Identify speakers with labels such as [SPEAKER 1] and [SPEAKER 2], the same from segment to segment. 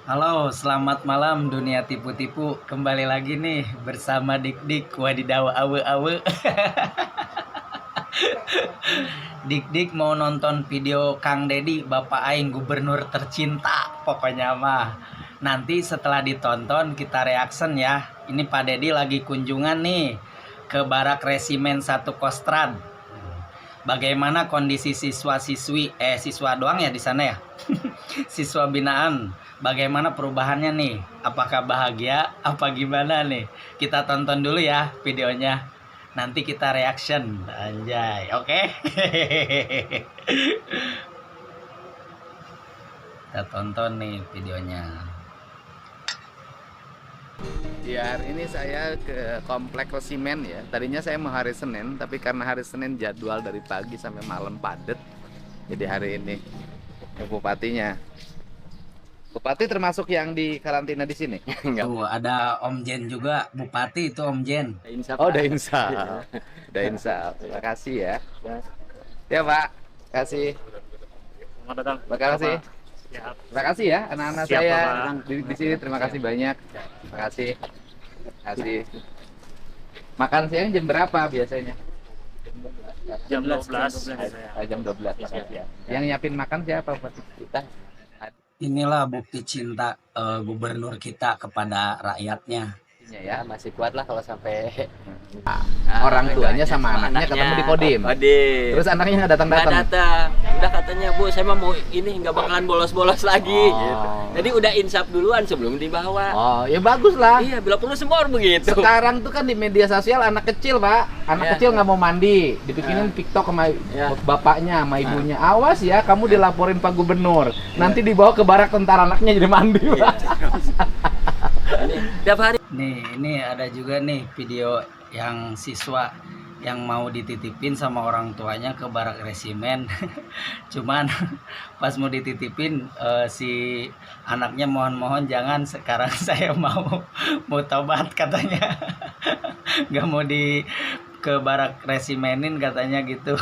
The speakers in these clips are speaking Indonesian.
[SPEAKER 1] Halo, selamat malam dunia tipu-tipu. Kembali lagi nih bersama Dik-Dik. Wadidaw, awe-awe. Dik-Dik mau nonton video Kang Dedi, Bapak Aing Gubernur tercinta. Pokoknya mah. Nanti setelah ditonton kita reaction ya. Ini Pak Dedi lagi kunjungan nih ke Barak Resimen 1 Kostrad. Bagaimana kondisi siswa-siswi siswa doang ya di sana ya? Siswa binaan. Bagaimana perubahannya nih? Apakah bahagia? Apa gimana nih? Kita tonton dulu ya videonya. Nanti kita reaction. Anjay, oke? Okay? Kita tonton nih videonya.
[SPEAKER 2] Ya, hari ini saya ke Komplek Resimen ya. Tadinya saya mau hari Senin, tapi karena hari Senin jadwal dari pagi sampai malam padat. Jadi hari ini ke bupatinya. Bupati termasuk yang di karantina di sini? Enggak.
[SPEAKER 1] Tuh, ada Om Jen juga, Bupati itu Om Jen.
[SPEAKER 2] Oh, udah insaf. Udah insaf. Terima kasih ya. Ya, Pak. Terima kasih.
[SPEAKER 3] Selamat datang.
[SPEAKER 2] Terima kasih.
[SPEAKER 3] Siap.
[SPEAKER 2] Terima kasih ya anak-anak
[SPEAKER 3] Siap,
[SPEAKER 2] saya
[SPEAKER 3] Bapak.
[SPEAKER 2] di sini. Terima kasih banyak. Terima kasih. Terima kasih. Makan siang jam berapa biasanya?
[SPEAKER 3] Jam 12.
[SPEAKER 2] Jam 12.
[SPEAKER 3] Siap.
[SPEAKER 2] Yang nyiapin makan siapa Pak? Kita.
[SPEAKER 1] Inilah bukti cinta gubernur kita kepada rakyatnya.
[SPEAKER 2] Ya,
[SPEAKER 4] Masih kuat lah kalau sampai
[SPEAKER 2] orang tuanya sama anaknya ketemu di Kodim. Terus anaknya nggak
[SPEAKER 4] nggak
[SPEAKER 2] datang-datang.
[SPEAKER 4] datang. Udah katanya, Bu, saya mah mau ini nggak bakalan bolos-bolos lagi
[SPEAKER 2] Oh.
[SPEAKER 4] gitu. Jadi udah insaf duluan sebelum dibawa.
[SPEAKER 2] Oh, ya bagus lah.
[SPEAKER 4] Iya, bila perlu semua begitu.
[SPEAKER 2] Sekarang tuh kan di media sosial anak kecil, Pak. Anak
[SPEAKER 4] Ya.
[SPEAKER 2] kecil nggak mau mandi, dibikinin TikTok sama
[SPEAKER 4] Ya.
[SPEAKER 2] bapaknya, sama ibunya. Awas ya, kamu dilaporin Pak Gubernur. Nanti dibawa ke barak tentara anaknya jadi mandi.
[SPEAKER 4] Iya.
[SPEAKER 2] Pak.
[SPEAKER 4] Ini tiap hari
[SPEAKER 1] Nih, ini ada juga nih video yang siswa yang mau dititipin sama orang tuanya ke Barak Resimen. Cuman pas mau dititipin si anaknya mohon-mohon jangan sekarang saya mau tobat katanya. Nggak mau ke Barak Resimenin katanya gitu.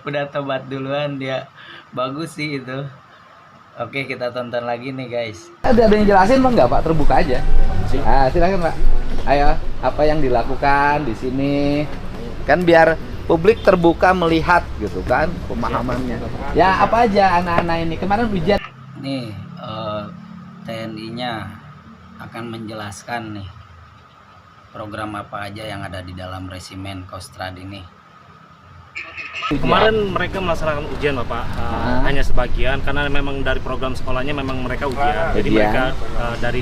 [SPEAKER 1] Udah tobat duluan dia. Bagus sih itu. Oke, kita tonton lagi nih guys.
[SPEAKER 2] Ada yang jelasin Bang nggak Pak? Terbuka aja. Silakan Pak. Ayo, apa yang dilakukan di sini? Kan biar publik terbuka melihat gitu kan pemahamannya. Ya apa aja anak-anak ini kemarin ujian.
[SPEAKER 1] Nih TNI-nya akan menjelaskan nih program apa aja yang ada di dalam resimen Kostrad ini.
[SPEAKER 3] Kemarin mereka melaksanakan ujian, Bapak. Hanya sebagian karena memang dari program sekolahnya memang mereka ujian. Jadi
[SPEAKER 2] Ujian.
[SPEAKER 3] mereka dari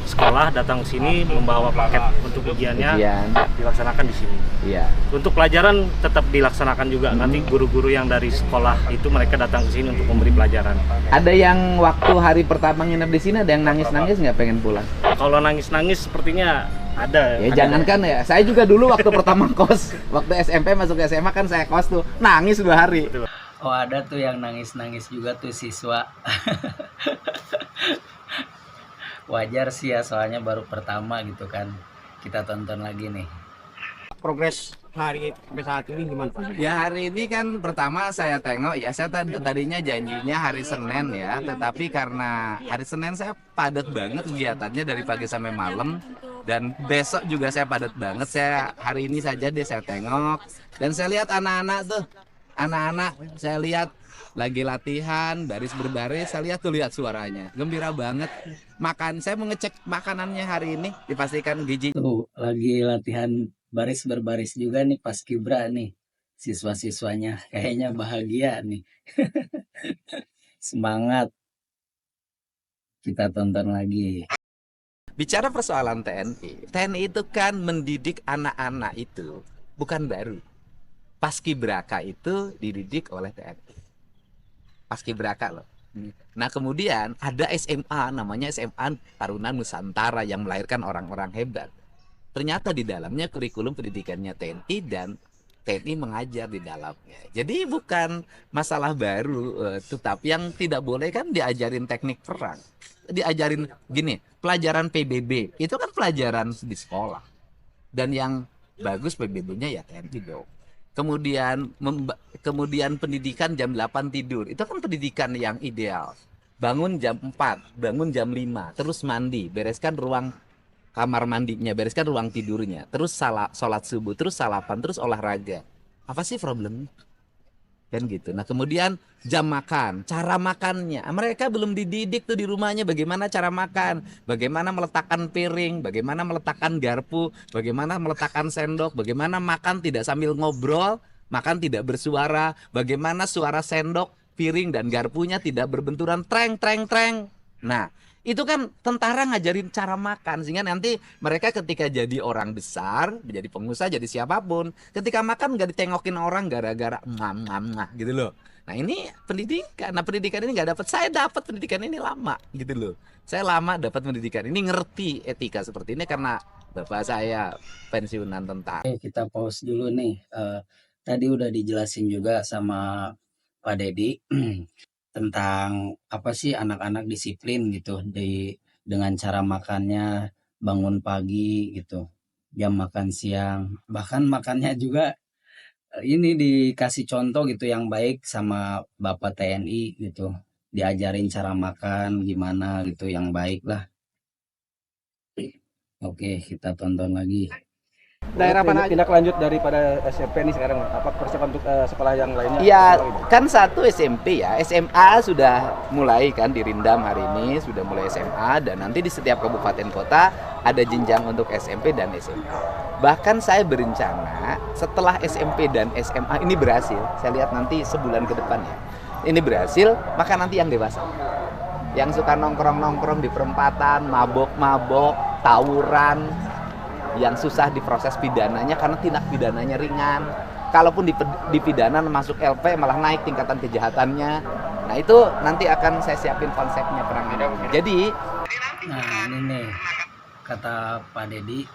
[SPEAKER 3] sekolah datang ke sini membawa paket untuk ujiannya
[SPEAKER 2] Ujian.
[SPEAKER 3] dilaksanakan di sini.
[SPEAKER 2] Iya.
[SPEAKER 3] Untuk pelajaran tetap dilaksanakan juga. Nanti guru-guru yang dari sekolah itu mereka datang ke sini untuk memberi pelajaran.
[SPEAKER 2] Ada yang waktu hari pertama nginep di sini ada yang nangis-nangis nggak pengen pulang?
[SPEAKER 3] Kalau nangis-nangis sepertinya ada.
[SPEAKER 2] Ya jangankan ya. Saya juga dulu waktu pertama kos, waktu SMP masuk SMA kan saya kos tuh nangis 2 hari.
[SPEAKER 3] Betul.
[SPEAKER 1] Oh, ada tuh yang nangis-nangis juga tuh siswa. Wajar sih ya, soalnya baru pertama gitu kan. Kita tonton lagi nih.
[SPEAKER 5] Progres hari sampai saat ini gimana Pak?
[SPEAKER 2] Ya hari ini kan pertama saya tengok ya saya tadinya janjinya hari Senin ya, tetapi karena hari Senin saya padat banget kegiatannya dari pagi sampai malam dan besok juga saya padat banget. Saya hari ini saja deh saya tengok dan saya lihat anak-anak saya lihat lagi latihan baris berbaris, saya lihat suaranya gembira banget. Saya mau ngecek makanannya hari ini dipastikan gizi.
[SPEAKER 1] Tuh, lagi latihan baris berbaris juga nih pas Kibra nih. Siswa-siswanya kayaknya bahagia nih. Semangat. Kita tonton lagi.
[SPEAKER 2] Bicara persoalan TNI itu kan mendidik anak-anak itu bukan baru. Paskibraka itu dididik oleh TNI. Paskibraka loh. Nah kemudian ada SMA namanya SMA Taruna Nusantara yang melahirkan orang-orang hebat. Ternyata di dalamnya kurikulum pendidikannya TNI dan TNI mengajar di dalamnya. Jadi bukan masalah baru, tetapi yang tidak boleh kan diajarin teknik perang. Diajarin gini, pelajaran PBB itu kan pelajaran di sekolah. Dan yang bagus PBB-nya ya TNI dong. Kemudian pendidikan jam 8 tidur, itu kan pendidikan yang ideal. bangun jam 4, bangun jam 5, terus mandi, bereskan ruang kamar mandinya, bereskan ruang tidurnya, terus sholat subuh, terus salapan, terus olahraga. Apa sih problemnya? Kan gitu. Nah kemudian jam makan, cara makannya, mereka belum dididik tuh di rumahnya bagaimana cara makan, bagaimana meletakkan piring, bagaimana meletakkan garpu, bagaimana meletakkan sendok, bagaimana makan tidak sambil ngobrol, makan tidak bersuara, bagaimana suara sendok, piring dan garpunya tidak berbenturan treng treng treng. Nah itu kan tentara ngajarin cara makan, sehingga nanti mereka ketika jadi orang besar, menjadi pengusaha, jadi siapapun, ketika makan nggak ditengokin orang gara-gara ngam gitu loh. Nah ini pendidikan. Nah pendidikan ini nggak dapat, saya dapat pendidikan ini lama gitu loh. Saya lama dapat pendidikan ini, ngerti etika seperti ini karena bapak saya pensiunan tentara.
[SPEAKER 1] Oke, kita pause dulu nih. Tadi udah dijelasin juga sama Pak Dedi tentang apa sih anak-anak disiplin gitu dengan cara makannya, bangun pagi gitu, jam makan siang, bahkan makannya juga ini dikasih contoh gitu yang baik sama Bapak TNI gitu, diajarin cara makan gimana gitu yang baik lah. Oke, kita tonton lagi.
[SPEAKER 5] Daerah mana tindak lanjut daripada SMP nih sekarang? Apa persiapan untuk sekolah yang lainnya?
[SPEAKER 2] Ya kan satu SMP ya, SMA sudah mulai kan dirindam hari ini, sudah mulai SMA dan nanti di setiap kabupaten kota ada jenjang untuk SMP dan SMA. Bahkan saya berencana setelah SMP dan SMA ini berhasil, saya lihat nanti sebulan ke depan ya, ini berhasil, maka nanti yang dewasa. Yang suka nongkrong-nongkrong di perempatan, mabok-mabok, tawuran, yang susah diproses pidananya karena tindak pidananya ringan. Kalaupun dipidana masuk LP malah naik tingkatan kejahatannya. Nah itu nanti akan saya siapin konsepnya penanganan. Jadi,
[SPEAKER 1] Nah ini nih kata Pak Dedi,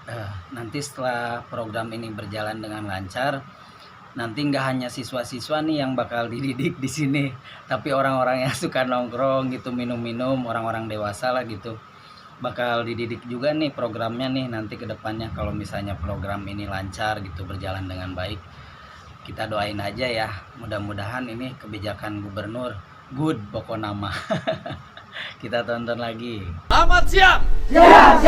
[SPEAKER 1] nanti setelah program ini berjalan dengan lancar, nanti nggak hanya siswa-siswa nih yang bakal dididik di sini, tapi orang-orang yang suka nongkrong gitu, minum-minum, orang-orang dewasa lah gitu, bakal dididik juga nih programnya nih nanti ke depannya. Kalau misalnya program ini lancar gitu, berjalan dengan baik, kita doain aja ya, mudah-mudahan ini kebijakan gubernur good pokok nama. Kita tonton lagi.
[SPEAKER 6] Selamat siang. Siap.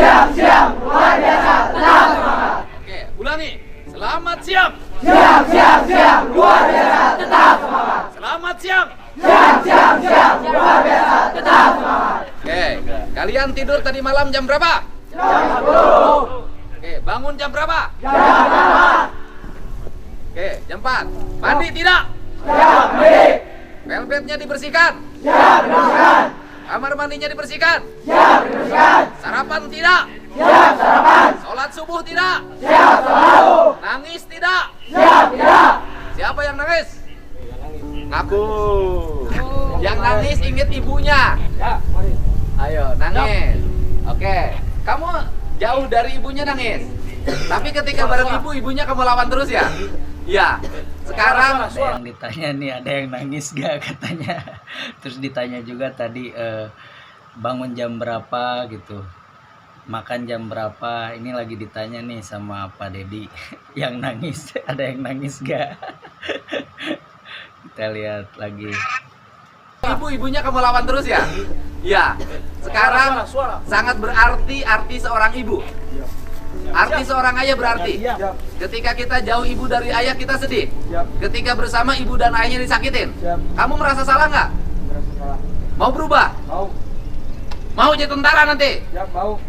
[SPEAKER 6] Luar biasa. Tetap semangat. Oke, ulangi. Selamat siang. Siap. Luar biasa. Tetap semangat. Selamat siang. Siap. Luar biasa. Tetap semangat. Oke, kalian tidur tadi malam jam berapa? Jam 10. Oke, bangun jam berapa? Jam 8. Oke, jam 4. Mandi tidak? Siap, mandi. Velvetnya dibersihkan? Siap, dibersihkan. Kamar mandinya dibersihkan? Siap, dibersihkan. Sarapan tidak? Siap, sarapan. Sholat subuh tidak? Siap, selalu. Nangis tidak? Siap, tidak. Siapa yang nangis? Ngaku. Yang nangis ingat ibunya. Ayo, nangis. Oke, kamu jauh dari ibunya nangis. Tapi ketika bareng ibu, ibunya kamu lawan terus ya? Ya. Sekarang
[SPEAKER 1] Ada yang ditanya nih, ada yang nangis gak katanya. Terus ditanya juga tadi bangun jam berapa gitu, makan jam berapa. Ini lagi ditanya nih sama Pak Dedi. Yang nangis, ada yang nangis gak? Kita lihat lagi.
[SPEAKER 6] ibunya kamu lawan terus ya? Ya. Sekarang sangat berarti arti seorang ibu. Arti seorang ayah berarti ketika kita jauh ibu dari ayah kita sedih. Ketika bersama ibu dan ayahnya disakitin. Kamu merasa salah nggak? Mau berubah? Mau jadi tentara nanti? Mau.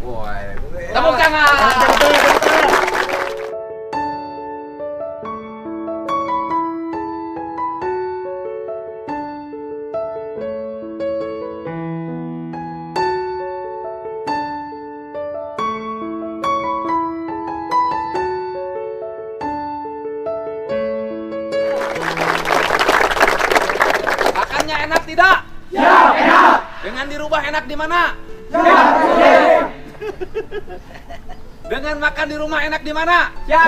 [SPEAKER 6] Tepuk tangan. Makannya enak tidak? Ya, enak. Dengan dirubah enak di mana? Ya, dengan makan di rumah enak di mana? Ya,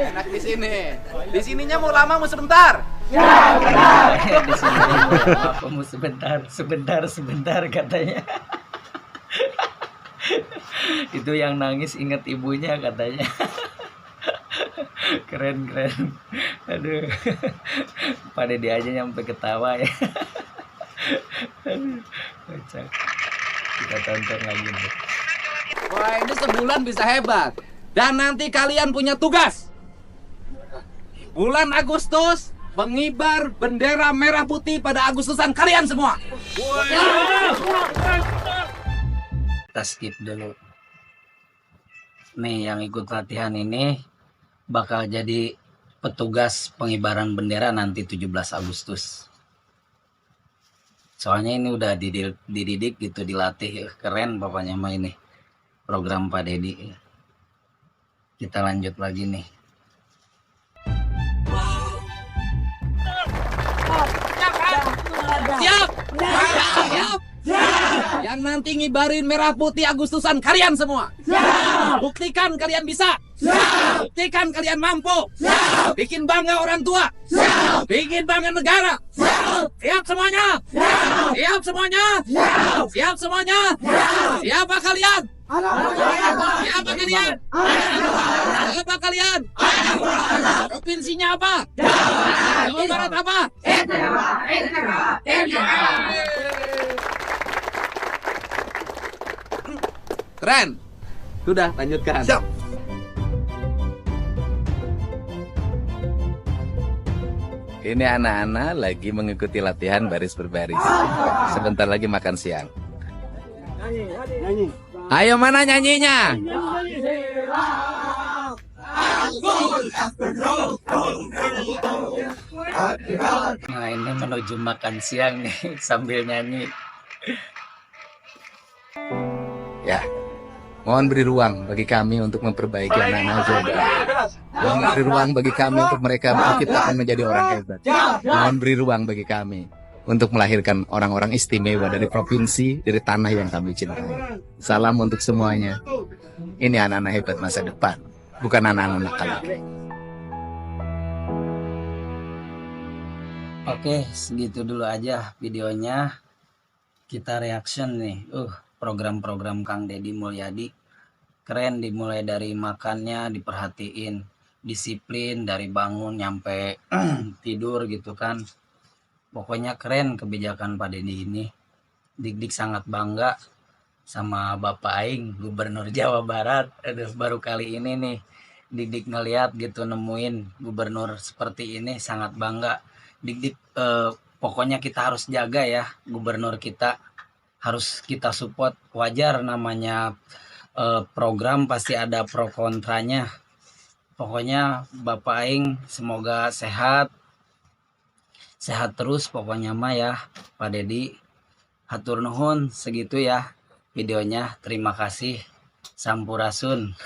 [SPEAKER 6] enak di sini. Di sininya mau lama mau sebentar? Ya,
[SPEAKER 1] Di sini apa mau sebentar katanya. Itu yang nangis inget ibunya katanya. Keren. Aduh, Pak Dedi aja nyampe ketawa ya. Aduh. Kocak. Kita tonton lagi deh.
[SPEAKER 2] Wah, ini sebulan bisa hebat. Dan nanti kalian punya tugas. Bulan Agustus mengibar bendera merah putih pada Agustusan kalian semua.
[SPEAKER 1] Kita skip dulu. Nih yang ikut latihan ini bakal jadi petugas pengibaran bendera nanti 17 Agustus. Soalnya ini udah dididik gitu, dilatih. Keren pokoknya mah ini program Pak Dedi. Kita lanjut lagi nih.
[SPEAKER 2] Siap? Siap? Yang nanti ngibarin merah putih Agustusan kalian semua. Buktikan kalian bisa. Buktikan kalian mampu. Bikin bangga orang tua. Bikin bangga negara. Siap semuanya? Siap semuanya? Siap semuanya? Siapa kalian? Siapa kalian? Siapa kalian? Provinsinya apa? Jawa Barat apa? Keren. Sudah, lanjutkan. Siap. Ini anak-anak lagi mengikuti latihan baris berbaris. Sebentar lagi makan siang. Ayo, mana nyanyinya?
[SPEAKER 1] Nah ini menuju makan siang nih sambil nyanyi.
[SPEAKER 2] Ya, mohon beri ruang bagi kami untuk memperbaiki anak-anak Zoba. Mohon beri ruang bagi kami untuk mereka menciptakan menjadi orang hebat. Mohon beri ruang bagi kami untuk melahirkan orang-orang istimewa dari provinsi, dari tanah yang kami cintai. Salam untuk semuanya. Ini anak-anak hebat masa depan, bukan anak-anak nakal.
[SPEAKER 1] Oke, segitu dulu aja videonya. Kita reaction nih. Program-program Kang Deddy Mulyadi keren, dimulai dari makannya diperhatiin, disiplin dari bangun nyampe tidur gitu kan. Pokoknya keren kebijakan Pak Deddy ini. Dik-dik sangat bangga sama Bapak Aing, Gubernur Jawa Barat. Aduh, baru kali ini nih Dik-dik ngeliat gitu, nemuin gubernur seperti ini, sangat bangga. Dik-dik pokoknya kita harus jaga ya gubernur kita, harus kita support. Wajar namanya program pasti ada pro kontranya. Pokoknya Bapak Aing semoga sehat terus pokoknya mah ya Pak Deddy. Hatur nuhun, segitu ya videonya. Terima kasih. Sampurasun.